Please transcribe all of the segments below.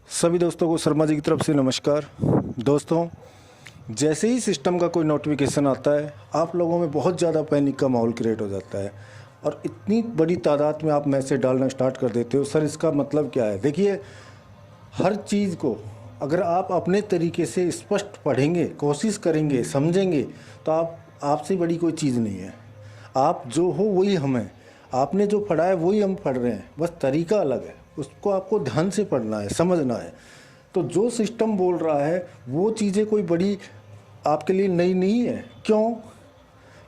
सभी दोस्तों को शर्मा जी की तरफ से नमस्कार। दोस्तों, जैसे ही सिस्टम का कोई नोटिफिकेशन आता है आप लोगों में बहुत ज़्यादा पैनिक का माहौल क्रिएट हो जाता है और इतनी बड़ी तादाद में आप मैसेज डालना स्टार्ट कर देते हो। सर इसका मतलब क्या है? देखिए, हर चीज़ को अगर आप अपने तरीके से स्पष्ट पढ़ेंगे, कोशिश करेंगे, समझेंगे तो आपसे बड़ी कोई चीज़ नहीं है। आप जो हो वही हम हैं, आपने जो पढ़ा है वही हम पढ़ रहे हैं, बस तरीका अलग है। उसको आपको ध्यान से पढ़ना है, समझना है। तो जो सिस्टम बोल रहा है वो चीज़ें कोई बड़ी आपके लिए नई नहीं है। क्यों?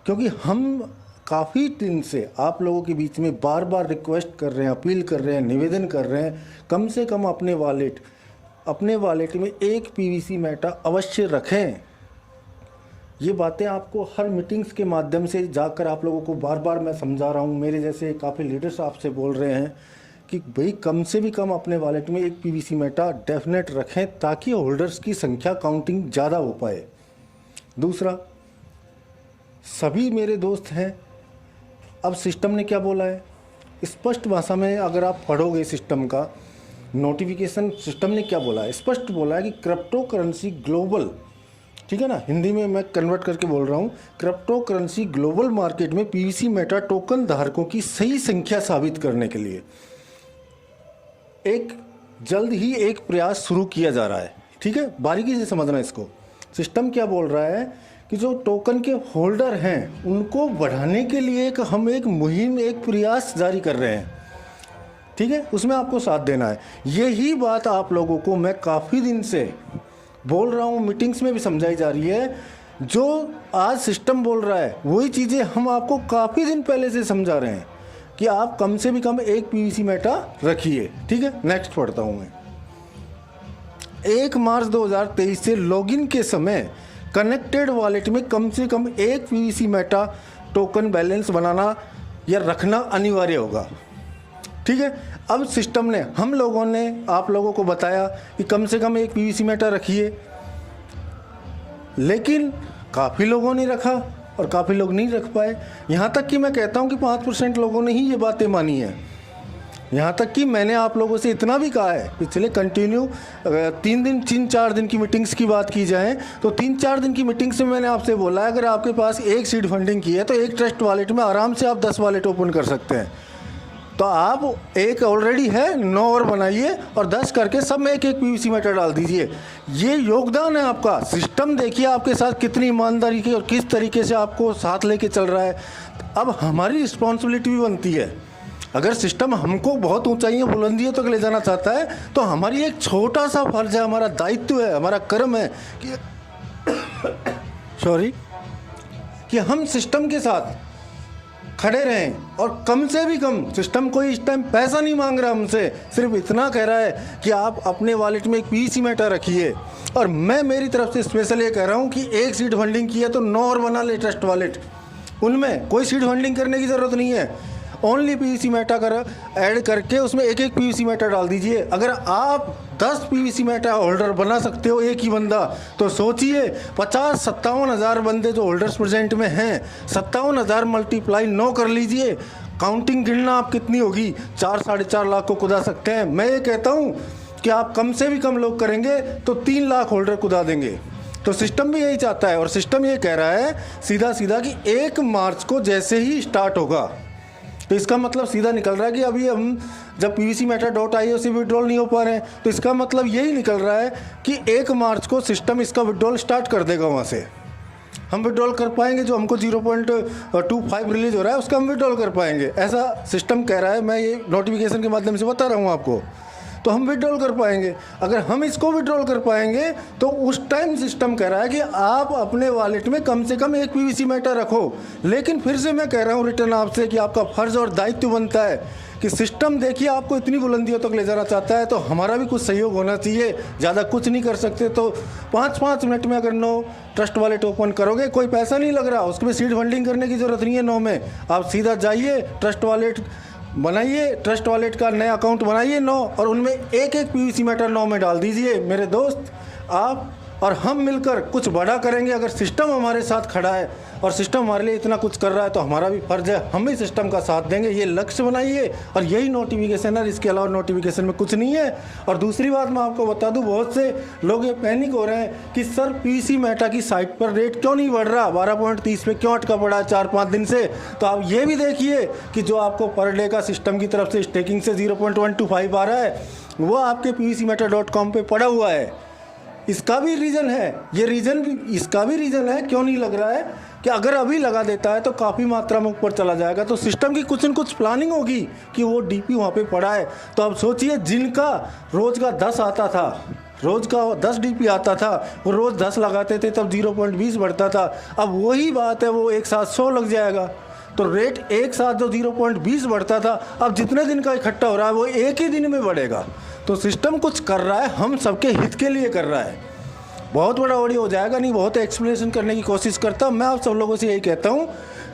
क्योंकि हम काफ़ी दिन से आप लोगों के बीच में बार बार रिक्वेस्ट कर रहे हैं, अपील कर रहे हैं, निवेदन कर रहे हैं, कम से कम अपने वॉलेट में एक पीवीसी मेटा अवश्य रखें। ये बातें आपको हर मीटिंग्स के माध्यम से जाकर आप लोगों को बार बार मैं समझा रहा हूँ। मेरे जैसे काफ़ी लीडर्स आपसे बोल रहे हैं कि भाई कम से भी कम अपने वॉलेट में एक पीवीसी मेटा डेफिनेट रखें ताकि होल्डर्स की संख्या काउंटिंग ज़्यादा हो पाए। दूसरा, सभी मेरे दोस्त हैं। अब सिस्टम ने क्या बोला है स्पष्ट भाषा में, अगर आप पढ़ोगे सिस्टम का नोटिफिकेशन, सिस्टम ने क्या बोला है? स्पष्ट बोला है कि क्रिप्टो करेंसी ग्लोबल, ठीक है ना, हिंदी में मैं कन्वर्ट करके बोल रहा हूँ, क्रिप्टो करेंसी ग्लोबल मार्केट में पीवीसी मेटा टोकन धारकों की सही संख्या साबित करने के लिए जल्द ही एक प्रयास शुरू किया जा रहा है। ठीक है, बारीकी से समझना इसको। सिस्टम क्या बोल रहा है कि जो टोकन के होल्डर हैं उनको बढ़ाने के लिए हम एक मुहिम, एक प्रयास जारी कर रहे हैं। ठीक है, उसमें आपको साथ देना है। यही बात आप लोगों को मैं काफ़ी दिन से बोल रहा हूँ, मीटिंग्स में भी समझाई जा रही है। जो आज सिस्टम बोल रहा है वही चीज़ें हम आपको काफ़ी दिन पहले से समझा रहे हैं कि आप कम से भी कम एक पीवीसी मेटा रखिए। ठीक है, नेक्स्ट पढ़ता हूँ मैं। 1 मार्च 2023 से लॉगिन के समय कनेक्टेड वॉलेट में कम से कम एक पीवीसी मेटा टोकन बैलेंस बनाना या रखना अनिवार्य होगा। ठीक है, अब सिस्टम ने, हम लोगों ने आप लोगों को बताया कि कम से कम एक पीवीसी मेटा रखिए, लेकिन काफ़ी लोगों ने रखा और काफ़ी लोग नहीं रख पाए। यहाँ तक कि मैं कहता हूँ कि 5% लोगों ने ही ये बातें मानी है। यहाँ तक कि मैंने आप लोगों से इतना भी कहा है, पिछले कंटिन्यू 3-4 दिन की मीटिंग्स की बात की जाए तो 3-4 दिन की मीटिंग्स में मैंने आपसे बोला है अगर आपके पास एक सीड फंडिंग की है तो एक ट्रस्ट वॉलेट में आराम से आप 10 वॉलेट ओपन कर सकते हैं। तो आप एक ऑलरेडी है, 9 और बनाइए और 10 करके सब में एक एक पीवीसी मेटा डाल दीजिए। ये योगदान है आपका। सिस्टम देखिए आपके साथ कितनी ईमानदारी की और किस तरीके से आपको साथ लेके चल रहा है। अब हमारी रिस्पॉन्सिबिलिटी भी बनती है। अगर सिस्टम हमको बहुत ऊंचाइयों बुलंदियों तक ले जाना चाहता है तो हमारी एक छोटा सा फर्ज है, हमारा दायित्व है, हमारा कर्म है कि हम सिस्टम के साथ खड़े रहें। और कम से भी कम, सिस्टम कोई इस टाइम पैसा नहीं मांग रहा हमसे, सिर्फ इतना कह रहा है कि आप अपने वॉलेट में एक पीवीसी मेटा रखिए। और मैं मेरी तरफ से स्पेशल ये कह रहा हूँ कि एक सीड फंडिंग की है तो 9 और बना ले ट्रस्ट वॉलेट। उनमें कोई सीड फंडिंग करने की ज़रूरत नहीं है, ओनली पीवीसी मेटा ऐड करके उसमें एक एक पीवीसी मेटा डाल दीजिए। अगर आप 10 पीवीसी मेटा होल्डर बना सकते हो एक ही बंदा, तो सोचिए 50-57 हज़ार बंदे जो होल्डर्स प्रेजेंट में हैं, 57,000 मल्टीप्लाई 9 कर लीजिए। काउंटिंग गिनना आप कितनी होगी, 4-4.5 लाख को कुदा सकते हैं। मैं ये कहता हूँ कि आप कम से भी कम लोग करेंगे तो 3 लाख होल्डर कुदा देंगे। तो सिस्टम भी यही चाहता है और सिस्टम ये कह रहा है सीधा सीधा कि 1 मार्च को जैसे ही स्टार्ट होगा, तो इसका मतलब सीधा निकल रहा है कि अभी हम जब पीवीसी मेटा .io से विड्रॉल नहीं हो पा रहे हैं, तो इसका मतलब यही निकल रहा है कि 1 मार्च को सिस्टम इसका विड्रॉल स्टार्ट कर देगा। वहाँ से हम विड्रॉल कर पाएंगे, जो हमको 0.25 रिलीज हो रहा है उसका हम विड्रॉल कर पाएंगे, ऐसा सिस्टम कह रहा है। मैं ये नोटिफिकेशन के माध्यम से बता रहा हूँ आपको, तो हम विड्रॉल कर पाएंगे। अगर हम इसको विड्रॉल कर पाएंगे तो उस टाइम सिस्टम कह रहा है कि आप अपने वॉलेट में कम से कम एक पीवीसी मेटा रखो। लेकिन फिर से मैं कह रहा हूँ रिटर्न आपसे कि आपका फर्ज और दायित्व बनता है कि सिस्टम देखिए आपको इतनी बुलंदियों तक ले जाना चाहता है तो हमारा भी कुछ सहयोग होना चाहिए। ज़्यादा कुछ नहीं कर सकते तो 5-5 मिनट में अगर 9 ट्रस्ट वॉलेट ओपन करोगे, कोई पैसा नहीं लग रहा, उसमें सीड फंडिंग करने की ज़रूरत नहीं है। 9 में आप सीधा जाइए, ट्रस्ट वॉलेट बनाइए, ट्रस्ट वॉलेट का नया अकाउंट बनाइए 9 और उनमें एक एक पीवीसी मेटा 9 में डाल दीजिए। मेरे दोस्त, आप और हम मिलकर कुछ बड़ा करेंगे। अगर सिस्टम हमारे साथ खड़ा है और सिस्टम हमारे लिए इतना कुछ कर रहा है तो हमारा भी फर्ज है हम भी सिस्टम का साथ देंगे। ये लक्ष्य बनाइए और यही नोटिफिकेशन है, इसके अलावा नोटिफिकेशन में कुछ नहीं है। और दूसरी बात मैं आपको बता दूं, बहुत से लोग ये पैनिक हो रहे हैं कि सर पीवीसी मेटा की साइट पर रेट क्यों नहीं बढ़ रहा, 12.30 पे क्यों अटका पड़ा है 4-5 दिन से। तो आप ये भी देखिए कि जो आपको पर डे का सिस्टम की तरफ से स्टेकिंग से 0.125 आ रहा है वो आपके pvcmeta.com पे पड़ा हुआ है। इसका भी रीज़न है, ये रीज़न भी इसका भी रीज़न है क्यों नहीं लग रहा है कि अगर अभी लगा देता है तो काफ़ी मात्रा में ऊपर चला जाएगा। तो सिस्टम की कुछ न कुछ प्लानिंग होगी कि वो डीपी वहाँ पे पड़ा है। तो अब सोचिए जिनका रोज़ का 10 आता था, रोज़ का 10 डीपी आता था, वो रोज़ 10 लगाते थे तब 0.20 बढ़ता था। अब वही बात है, वो एक साथ 100 लग जाएगा तो रेट एक साथ जो 0.20 बढ़ता था अब जितने दिन का इकट्ठा हो रहा है वो एक ही दिन में बढ़ेगा। तो सिस्टम कुछ कर रहा है, हम सबके हित के लिए कर रहा है। बहुत बड़ा ऑडियो हो जाएगा, नहीं बहुत एक्सप्लेनेशन करने की कोशिश करता हूँ। मैं आप सब लोगों से यही कहता हूँ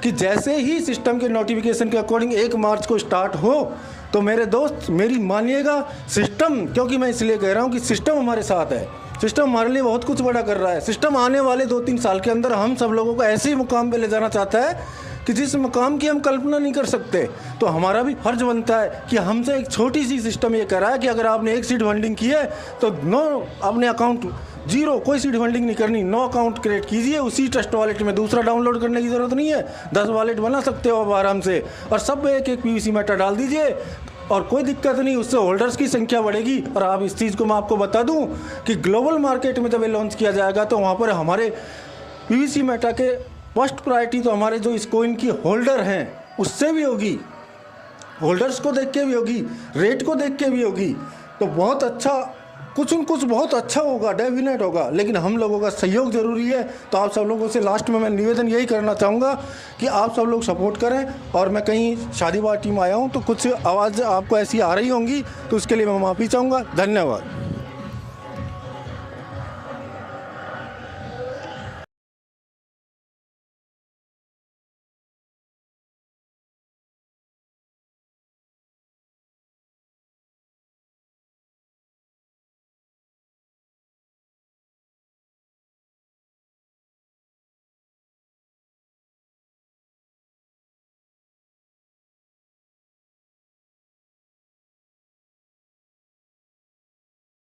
कि जैसे ही सिस्टम के नोटिफिकेशन के अकॉर्डिंग 1 मार्च को स्टार्ट हो तो मेरे दोस्त मेरी मानिएगा सिस्टम, क्योंकि मैं इसलिए कह रहा हूँ कि सिस्टम हमारे साथ है, सिस्टम हमारे लिए बहुत कुछ बड़ा कर रहा है। सिस्टम आने वाले 2-3 साल के अंदर हम सब लोगों को ऐसे ही मुकाम पे ले जाना चाहता है कि जिस मुकाम की हम कल्पना नहीं कर सकते। तो हमारा भी फर्ज बनता है कि हमसे एक छोटी सी सिस्टम ये करा है कि अगर आपने एक सीड फंडिंग की है तो 9 अपने अकाउंट 0, कोई सीड फंडिंग नहीं करनी, 9 अकाउंट क्रिएट कीजिए उसी ट्रस्ट वॉलेट में, दूसरा डाउनलोड करने की ज़रूरत नहीं है, 10 वॉलेट बना सकते हो आप आराम से और सब में एक पीवीसी मेटा डाल दीजिए और कोई दिक्कत नहीं, उससे होल्डर्स की संख्या बढ़ेगी। और आप इस चीज़ को मैं आपको बता दूं कि ग्लोबल मार्केट में जब ये लॉन्च किया जाएगा तो वहाँ पर हमारे पीवीसी मेटा के फर्स्ट प्रायोरिटी तो हमारे जो इस कॉइन की होल्डर हैं उससे भी होगी, होल्डर्स को देख के भी होगी, रेट को देख के भी होगी। तो बहुत अच्छा, कुछ न कुछ बहुत अच्छा होगा, डेफिनेट होगा, लेकिन हम लोगों का सहयोग ज़रूरी है। तो आप सब लोगों से लास्ट में मैं निवेदन यही करना चाहूँगा कि आप सब लोग सपोर्ट करें। और मैं कहीं शादी पार्टी में आया हूँ तो कुछ आवाज़ आपको ऐसी आ रही होंगी तो उसके लिए मैं माफ़ी चाहूँगा। धन्यवाद।